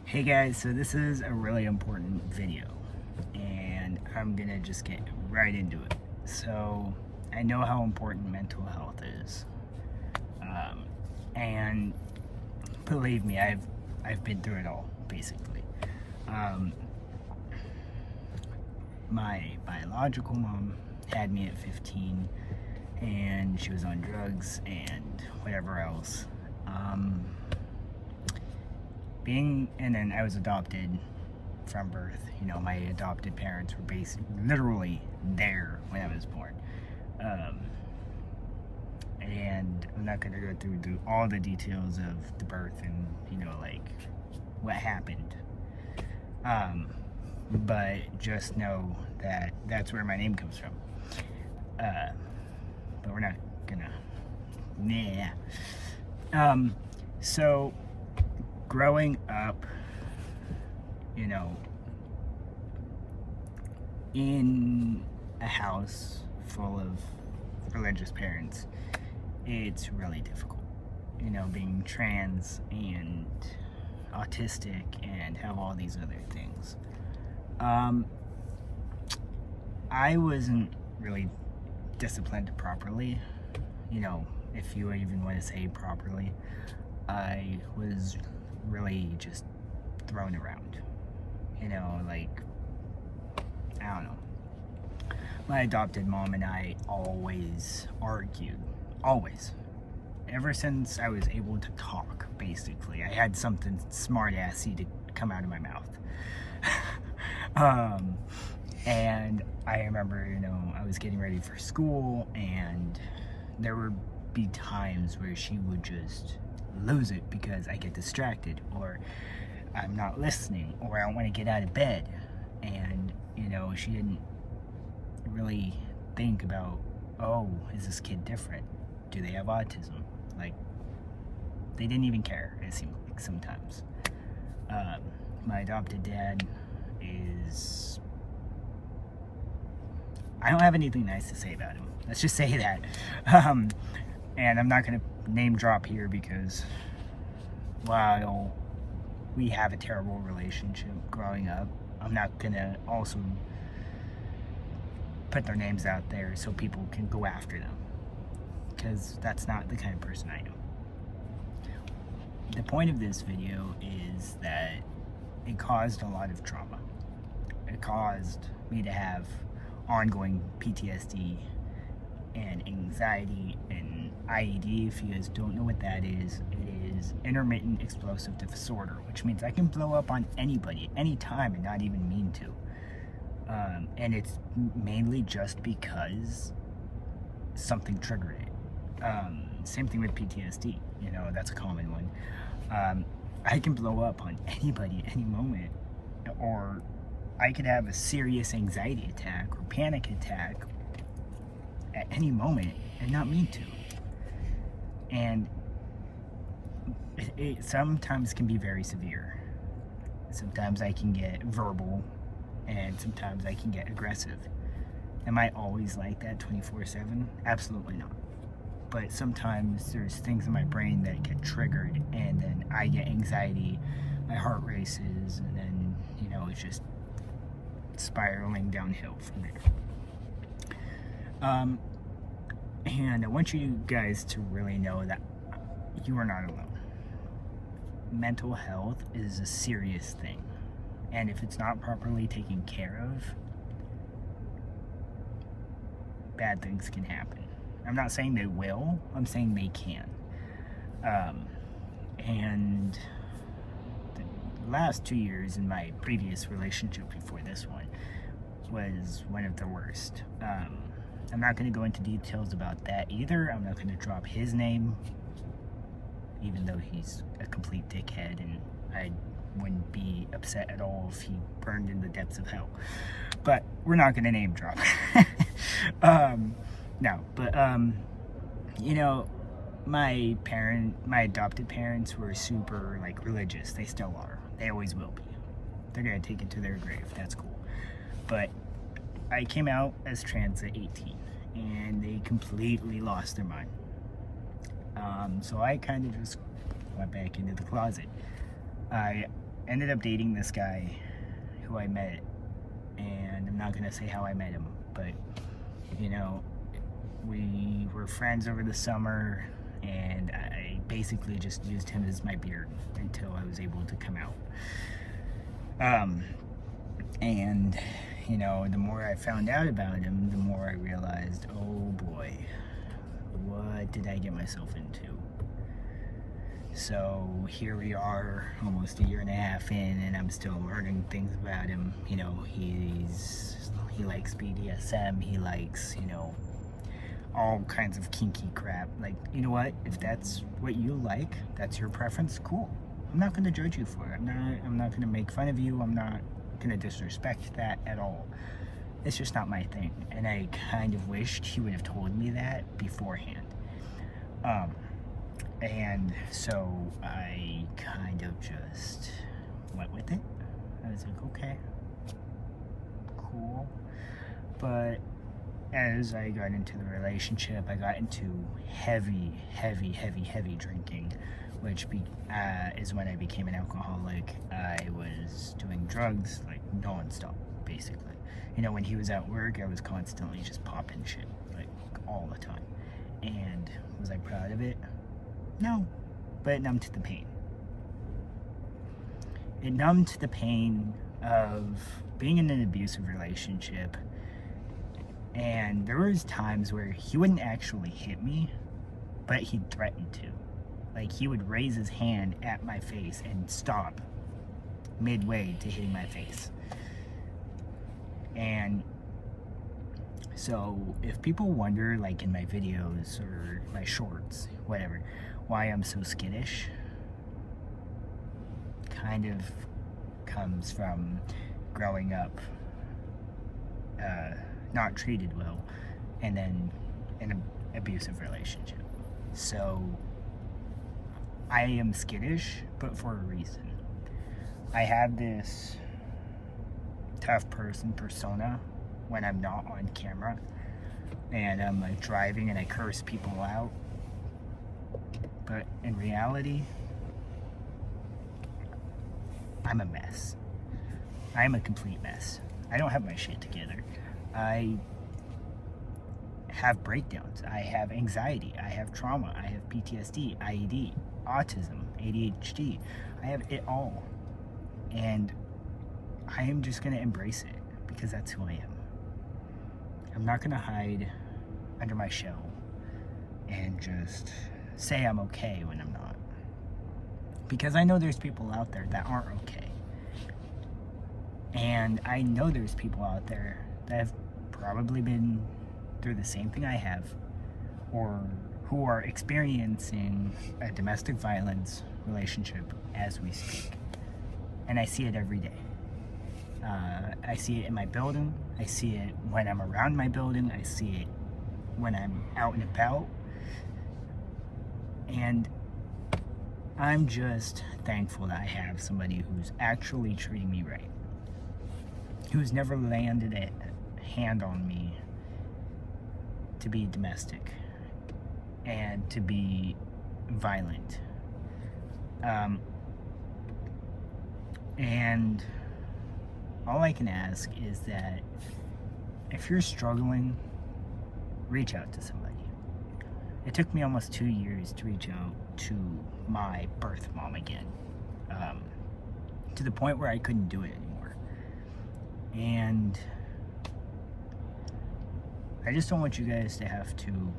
Hey guys, so this is a really important video and I'm gonna just get right into it. So I know how important mental health is, and believe me, I've been through it all basically. Um, my biological mom had me at 15 and she was on drugs and whatever else. And then I was adopted from birth. You know, my adopted parents were literally there when I was born. And I'm not going to go through all the details of the birth and, you know, like what happened. But just know that that's where my name comes from. But we're not gonna, so growing up, you know, in a house full of religious parents, it's really difficult. You know, being trans and autistic and have all these other things. I wasn't really disciplined properly, you know, if you even want to say properly. I was really just thrown around, you know, like, I don't know. My adopted mom and I always argued, always. Ever since I was able to talk, basically. I had something smart-assy to come out of my mouth. And I remember, you know, I was getting ready for school and there would be times where she would just lose it because I get distracted or I'm not listening or I don't want to get out of bed. And, you know, she didn't really think about, oh, is this kid different? Do they have autism? Like, they didn't even care, it seemed like sometimes. My adopted dad is... I don't have anything nice to say about him. Let's just say that. And I'm not going to name drop here because while we have a terrible relationship growing up, I'm not going to also put their names out there so people can go after them, because that's not the kind of person I am. The point of this video is that it caused a lot of trauma. It caused me to have ongoing PTSD and anxiety and IED. If you guys don't know what that is, it is intermittent explosive disorder, which means I can blow up on anybody, anytime, and not even mean to. And it's mainly just because something triggered it. Same thing with PTSD, you know, that's a common one. I can blow up on anybody at any moment, or I could have a serious anxiety attack or panic attack at any moment and not mean to. And it sometimes can be very severe. Sometimes I can get verbal and sometimes I can get aggressive. Am I always like that 24/7? Absolutely not. But sometimes there's things in my brain that get triggered and then I get anxiety, my heart races, and then, you know, it's just spiraling downhill from there. And I want you guys to really know that you are not alone. Mental health is a serious thing, and if it's not properly taken care of, bad things can happen. I'm not saying they will, I'm saying they can. And the last 2 years in my previous relationship before this one was one of the worst. I'm not going to go into details about that either. I'm not going to drop his name, even though he's a complete dickhead and I wouldn't be upset at all if he burned in the depths of hell. But we're not going to name drop. No, but you know, my adopted parents were super, like, religious. They still are. They always will be. They're going to take it to their grave. That's cool. But I came out as trans at 18, and they completely lost their mind. So I kind of just went back into the closet. I ended up dating this guy who I met, and I'm not gonna say how I met him, but you know, we were friends over the summer, and I basically just used him as my beard until I was able to come out. And you know, the more I found out about him, the more I realized, oh boy, what did I get myself into? So here we are, almost a year and a half in, and I'm still learning things about him. You know, he likes BDSM, he likes, you know, all kinds of kinky crap. Like, you know what? If that's what you like, that's your preference, cool. I'm not gonna judge you for it. I'm not gonna make fun of you. I'm not gonna disrespect that at all. It's just not my thing, and I kind of wished he would have told me that beforehand. And so I kind of just went with it. I was like, okay, cool. But as I got into the relationship, I got into heavy drinking, which is when I became an alcoholic. I was doing drugs like non-stop, basically. You know, when he was at work, I was constantly just popping shit, like all the time. And was I proud of it? No, but it numbed the pain. It numbed the pain of being in an abusive relationship. And there was times where he wouldn't actually hit me, but he'd threaten to. Like, he would raise his hand at my face and stop midway to hitting my face. And so if people wonder, like in my videos or my shorts, whatever, why I'm so skittish, kind of comes from growing up not treated well, and then in an abusive relationship. So I am skittish, but for a reason. I have this tough person persona when I'm not on camera, and I'm like driving and I curse people out. But in reality, I'm a mess. I'm a complete mess. I don't have my shit together. I have breakdowns. I have anxiety. I have trauma. I have PTSD, IED, autism, ADHD. I have it all. And I am just going to embrace it because that's who I am. I'm not going to hide under my shell and just say I'm okay when I'm not. Because I know there's people out there that aren't okay. And I know there's people out there that have probably been through the same thing I have, or who are experiencing a domestic violence relationship as we speak. And I see it every day. I see it in my building. I see it when I'm around my building. I see it when I'm out and about. And I'm just thankful that I have somebody who's actually treating me right, who's never landed a hand on me to be domestic and to be violent. And all I can ask is that if you're struggling, reach out to somebody. It took me almost 2 years to reach out to my birth mom again, to the point where I couldn't do it anymore. And I just don't want you guys to have to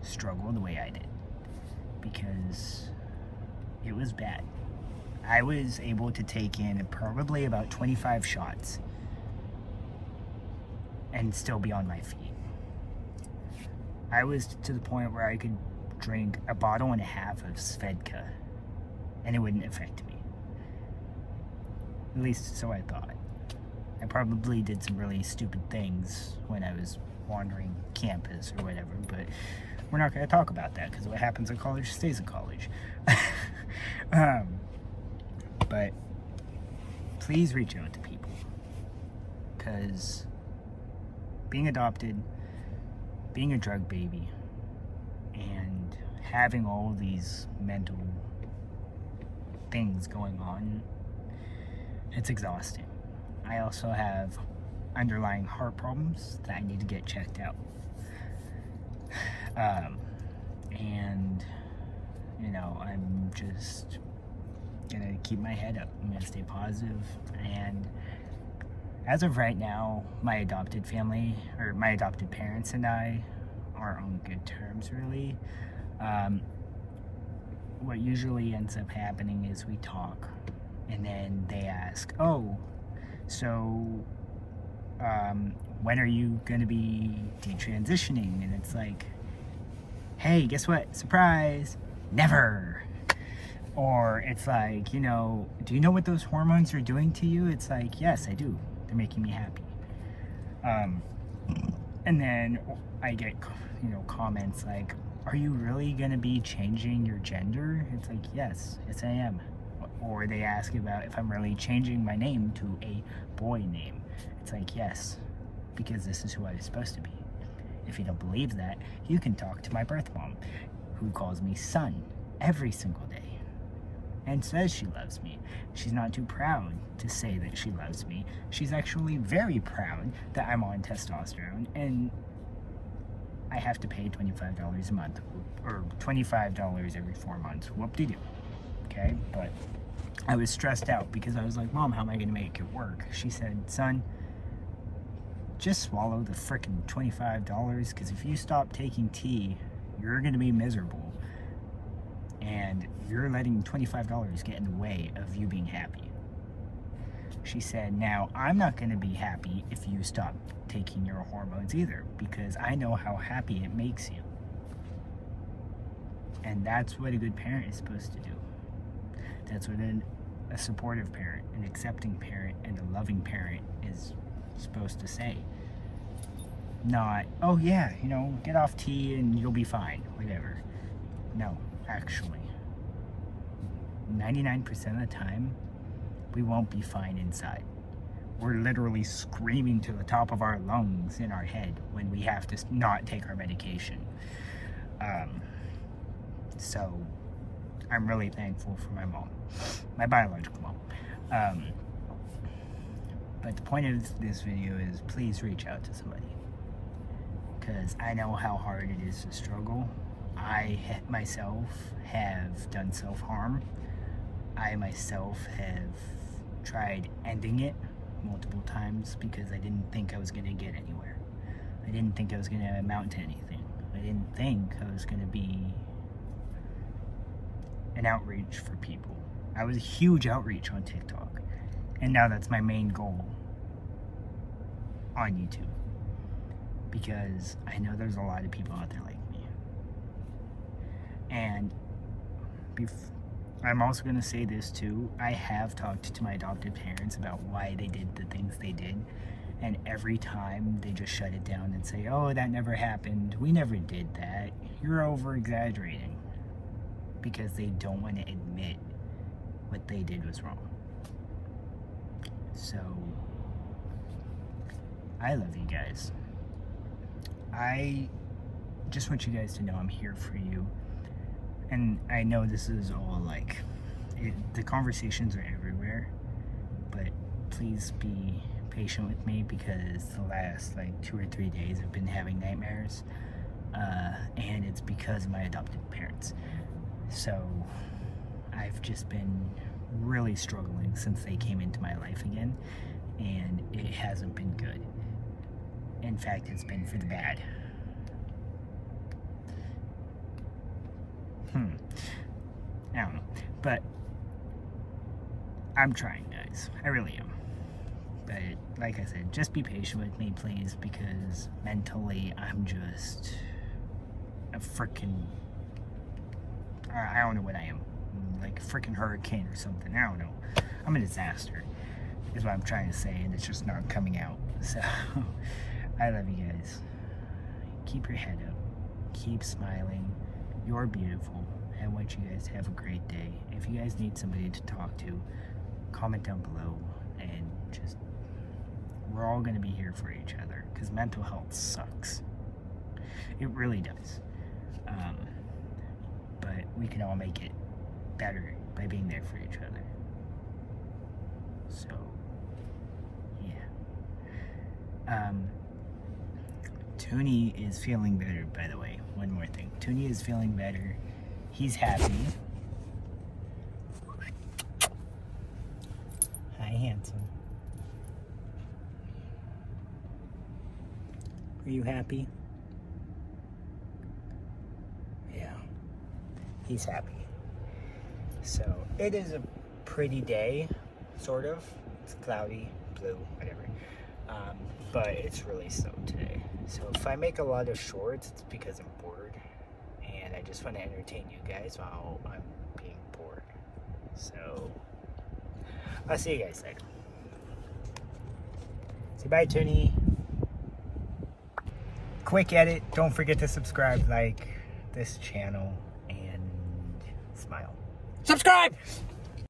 struggle the way I did, because it was bad. I was able to take in probably about 25 shots and still be on my feet. I was to the point where I could drink a bottle and a half of Svedka and it wouldn't affect me. At least so I thought. I probably did some really stupid things when I was wandering campus or whatever, but we're not going to talk about that because what happens in college stays in college. But please reach out to people, because being adopted, being a drug baby, and having all these mental things going on it's exhausting. I also have underlying heart problems that I need to get checked out. And, I'm just gonna keep my head up. I'm gonna stay positive. And as of right now, my adopted parents and I are on good terms, really. What usually ends up happening is we talk, and then they ask, "Oh, so when are you going to be detransitioning?" And it's like, "Hey, guess what? Surprise! Never!" Or it's like, "Do you know what those hormones are doing to you?" It's like, "Yes, I do. They're making me happy." And then I get, comments like, "Are you really going to be changing your gender?" It's like, yes I am. Or they ask about if I'm really changing my name to a boy name. It's like, yes, because this is who I was supposed to be. If you don't believe that, you can talk to my birth mom, who calls me son every single day and says she loves me. She's not too proud to say that she loves me. She's actually very proud that I'm on testosterone, and I have to pay $25 a month, or $25 every 4 months. Whoop-de-doo. Okay? But I was stressed out because I was like, "Mom, how am I going to make it work?" She said, "Son, just swallow the frickin' $25, because if you stop taking tea, you're going to be miserable. And you're letting $25 get in the way of you being happy." She said, "Now, I'm not going to be happy if you stop taking your hormones either, because I know how happy it makes you." And that's what a good parent is supposed to do. That's what a supportive parent, an accepting parent, and a loving parent is supposed to say. Not, "Oh yeah, get off tea and you'll be fine," whatever. No, actually. 99% of the time, we won't be fine inside. We're literally screaming to the top of our lungs in our head when we have to not take our medication. So I'm really thankful for my mom, my biological mom. But the point of this video is, please reach out to somebody, because I know how hard it is to struggle. I myself have done self-harm. I myself have tried ending it multiple times because I didn't think I was going to get anywhere. I didn't think I was going to amount to anything. I didn't think I was going to be an outreach for people. I was a huge outreach on TikTok, and now that's my main goal on YouTube, because I know there's a lot of people out there like me. And I'm also going to say this too. I have talked to my adopted parents about why they did the things they did, and every time they just shut it down and say, "Oh, that never happened. We never did that. You're over-exaggerating," because they don't want to admit what they did was wrong. So, I love you guys. I just want you guys to know I'm here for you. And I know this is all the conversations are everywhere, but please be patient with me, because the last 2 or 3 days I've been having nightmares, and it's because of my adopted parents. So I've just been really struggling since they came into my life again, and it hasn't been good. In fact, it's been for the bad. I don't know. But I'm trying, guys. I really am. But like I said, just be patient with me, please, because mentally I'm just a freaking... I don't know what I am. Like a freaking hurricane or something. I don't know. I'm a disaster, is what I'm trying to say, and it's just not coming out. So, I love you guys. Keep your head up. Keep smiling. You're beautiful. I want you guys to have a great day. If you guys need somebody to talk to, comment down below, and just, we're all going to be here for each other, because mental health sucks. It really does. But we can all make it better by being there for each other. So, yeah. Tony is feeling better, by the way. One more thing. Tony is feeling better. He's happy. Hi, handsome. Are you happy? Yeah. He's happy. So, it is a pretty day, sort of. It's cloudy, blue, whatever. But it's really snowed today. So if I make a lot of shorts, it's because I'm bored. And I just want to entertain you guys while I'm being bored. So, I'll see you guys later. Say bye, Tony. Quick edit. Don't forget to subscribe, like this channel, and smile. Subscribe!